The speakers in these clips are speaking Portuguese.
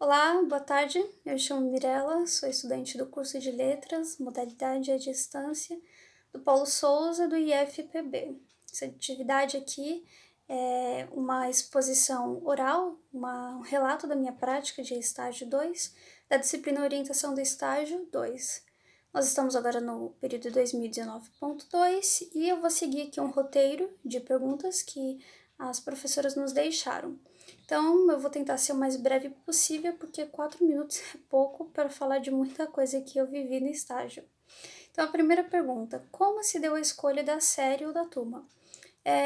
Olá, boa tarde. Eu chamo Mirella, sou estudante do curso de Letras, modalidade à distância, do Paulo Souza, do IFPB. Essa atividade aqui é uma exposição oral, um relato da minha prática de estágio 2, da disciplina Orientação do Estágio 2. Nós estamos agora no período 2019.2 e eu vou seguir aqui um roteiro de perguntas que as professoras nos deixaram. Então, eu vou tentar ser o mais breve possível, porque 4 minutos é pouco para falar de muita coisa que eu vivi no estágio. Então, a primeira pergunta: como se deu a escolha da série ou da turma?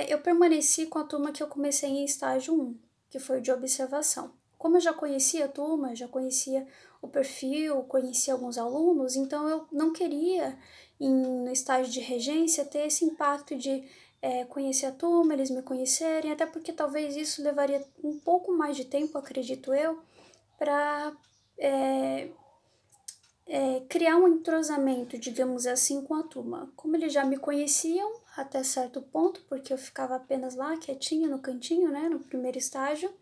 Eu permaneci com a turma que eu comecei em estágio 1, que foi o de observação. Como eu já conhecia a turma, já conhecia o perfil, conhecia alguns alunos, então eu não queria, no estágio de regência, ter esse impacto de conhecer a turma, eles me conhecerem, até porque talvez isso levaria um pouco mais de tempo, acredito eu, para criar um entrosamento, digamos assim, com a turma. Como eles já me conheciam até certo ponto, porque eu ficava apenas lá, quietinha, no cantinho, né, no primeiro estágio,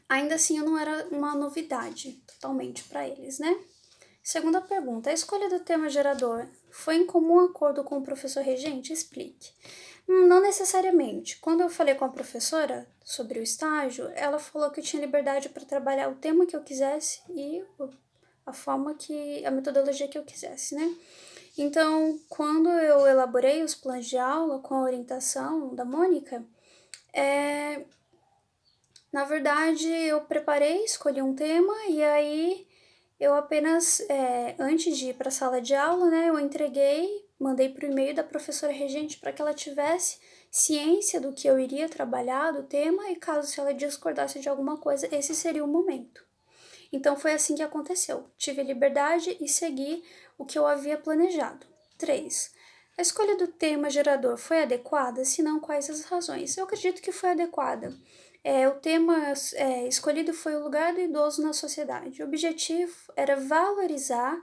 ainda assim eu não era uma novidade totalmente para eles, né? Segunda pergunta: a escolha do tema gerador foi em comum acordo com o professor regente? Explique. Não necessariamente. Quando eu falei com a professora sobre o estágio, ela falou que eu tinha liberdade para trabalhar o tema que eu quisesse e a metodologia que eu quisesse, né? Então, quando eu elaborei os planos de aula com a orientação da Mônica, na verdade eu preparei, escolhi um tema e aí eu apenas, antes de ir para a sala de aula, né, eu entreguei, mandei para o e-mail da professora regente para que ela tivesse ciência do que eu iria trabalhar, do tema, e caso se ela discordasse de alguma coisa, esse seria o momento. Então foi assim que aconteceu. Tive liberdade e segui o que eu havia planejado. 3. A escolha do tema gerador foi adequada? Se não, quais as razões? Eu acredito que foi adequada. O tema escolhido foi o lugar do idoso na sociedade. O objetivo era valorizar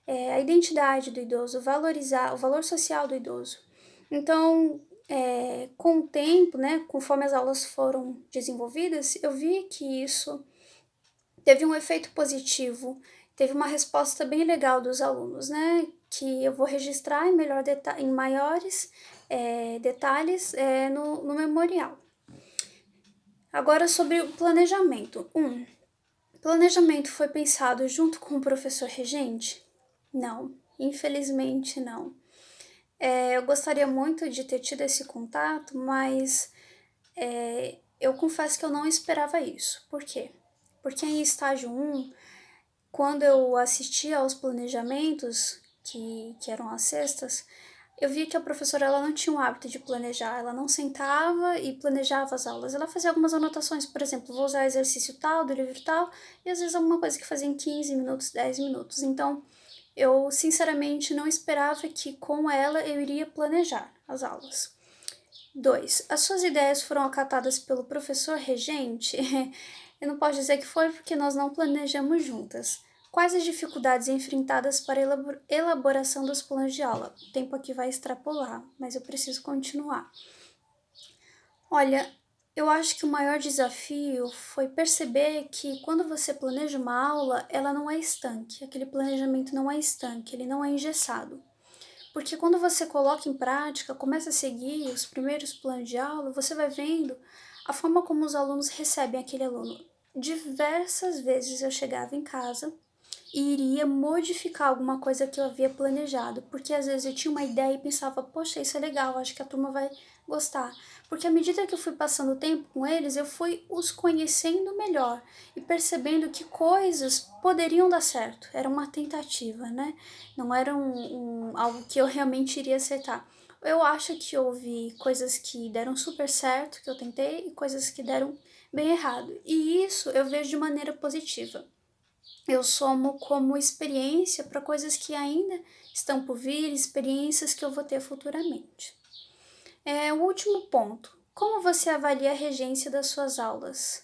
a identidade do idoso, valorizar o valor social do idoso. Então, com o tempo, né, conforme as aulas foram desenvolvidas, eu vi que isso teve um efeito positivo, teve uma resposta bem legal dos alunos, né? Que eu vou registrar em maiores detalhes no memorial. Agora sobre o planejamento. Planejamento foi pensado junto com o professor regente? Não, infelizmente não. Eu gostaria muito de ter tido esse contato, mas eu confesso que eu não esperava isso. Por quê? Porque em estágio 1, quando eu assistia aos planejamentos, que eram as sextas, eu via que a professora ela não tinha o hábito de planejar, ela não sentava e planejava as aulas, ela fazia algumas anotações, por exemplo, vou usar exercício tal, do livro tal, e às vezes alguma coisa que fazia em 15 minutos, 10 minutos. Então, eu sinceramente não esperava que com ela eu iria planejar as aulas. 2. As suas ideias foram acatadas pelo professor regente? Eu não posso dizer que foi porque nós não planejamos juntas. Quais as dificuldades enfrentadas para a elaboração dos planos de aula? O tempo aqui vai extrapolar, mas eu preciso continuar. Olha, eu acho que o maior desafio foi perceber que quando você planeja uma aula, ela não é estanque. Aquele planejamento não é estanque, ele não é engessado. Porque quando você coloca em prática, começa a seguir os primeiros planos de aula, você vai vendo a forma como os alunos recebem aquele aluno. Diversas vezes eu chegava em casa e iria modificar alguma coisa que eu havia planejado, porque às vezes eu tinha uma ideia e pensava, poxa, isso é legal, acho que a turma vai gostar. Porque à medida que eu fui passando o tempo com eles, eu fui os conhecendo melhor e percebendo que coisas poderiam dar certo. Era uma tentativa, né? Não era algo que eu realmente iria acertar. Eu acho que houve coisas que deram super certo, que eu tentei, e coisas que deram bem errado. E isso eu vejo de maneira positiva. Eu somo como experiência para coisas que ainda estão por vir, experiências que eu vou ter futuramente. O último ponto. Como você avalia a regência das suas aulas?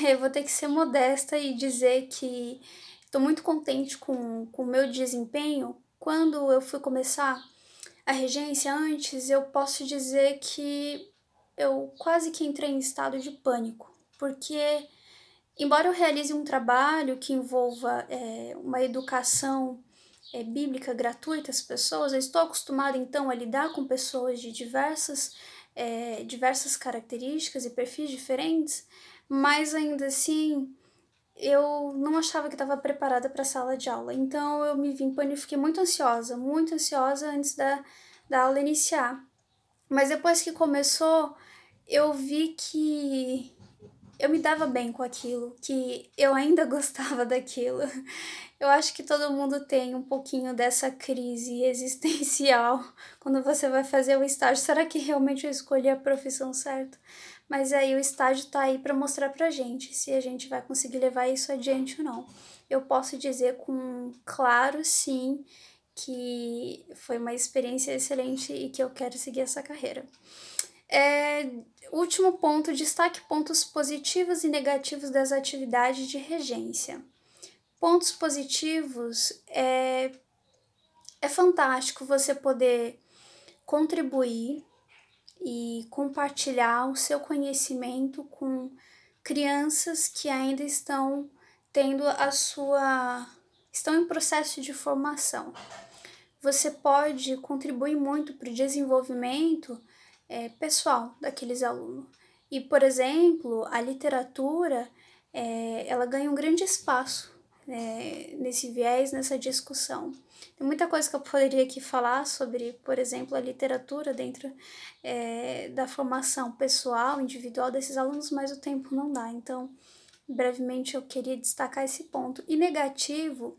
Eu vou ter que ser modesta e dizer que estou muito contente com o meu desempenho. Quando eu fui começar a regência antes, eu posso dizer que eu quase que entrei em estado de pânico, porque Embora eu realize um trabalho que envolva uma educação bíblica gratuita às pessoas, eu estou acostumada então a lidar com pessoas de diversas características e perfis diferentes, mas ainda assim eu não achava que estava preparada para a sala de aula. Então eu me vi em pânico e fiquei muito ansiosa antes da aula iniciar. Mas depois que começou, eu vi que eu me dava bem com aquilo, que eu ainda gostava daquilo. Eu acho que todo mundo tem um pouquinho dessa crise existencial quando você vai fazer o estágio. Será que realmente eu escolhi a profissão certa? Mas aí o estágio tá aí para mostrar pra gente se a gente vai conseguir levar isso adiante ou não. Eu posso dizer com claro sim que foi uma experiência excelente e que eu quero seguir essa carreira. É, Último ponto, destaque pontos positivos e negativos das atividades de regência. Pontos positivos é fantástico você poder contribuir e compartilhar o seu conhecimento com crianças que ainda estão tendo estão em processo de formação. Você pode contribuir muito para o desenvolvimento pessoal daqueles alunos. E, por exemplo, a literatura, ela ganha um grande espaço nesse viés, nessa discussão. Tem muita coisa que eu poderia aqui falar sobre, por exemplo, a literatura dentro da formação pessoal, individual desses alunos, mas o tempo não dá. Então, brevemente, eu queria destacar esse ponto. E negativo,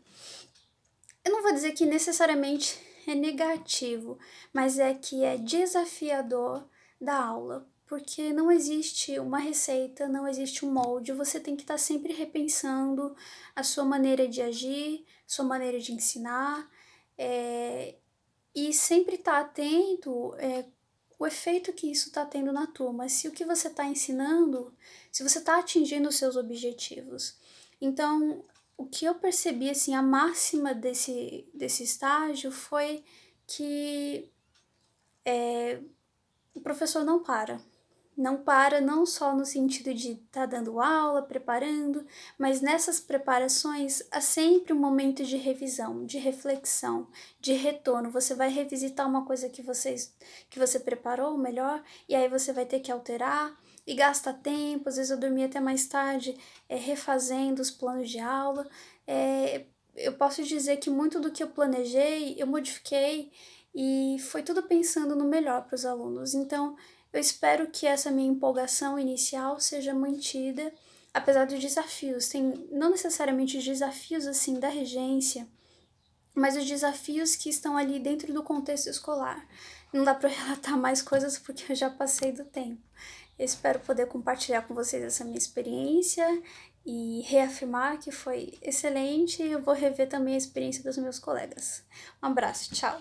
eu não vou dizer que necessariamente é negativo, mas é que é desafiador da aula, porque não existe uma receita, não existe um molde, você tem que estar sempre repensando a sua maneira de agir, sua maneira de ensinar, e sempre estar atento o efeito que isso está tendo na turma, se o que você está ensinando, se você está atingindo os seus objetivos. Então, o que eu percebi, assim, a máxima desse estágio foi que o professor não para. Não para, não só no sentido de estar dando aula, preparando, mas nessas preparações há sempre um momento de revisão, de reflexão, de retorno. Você vai revisitar uma coisa que você preparou melhor, e aí você vai ter que alterar e gasta tempo. Às vezes eu dormia até mais tarde refazendo os planos de aula. Eu posso dizer que muito do que eu planejei, eu modifiquei e foi tudo pensando no melhor para os alunos. Então, eu espero que essa minha empolgação inicial seja mantida, apesar dos desafios. Tem não necessariamente os desafios assim da regência, mas os desafios que estão ali dentro do contexto escolar. Não dá para relatar mais coisas porque eu já passei do tempo. Eu espero poder compartilhar com vocês essa minha experiência e reafirmar que foi excelente. Eu vou rever também a experiência dos meus colegas. Um abraço, tchau!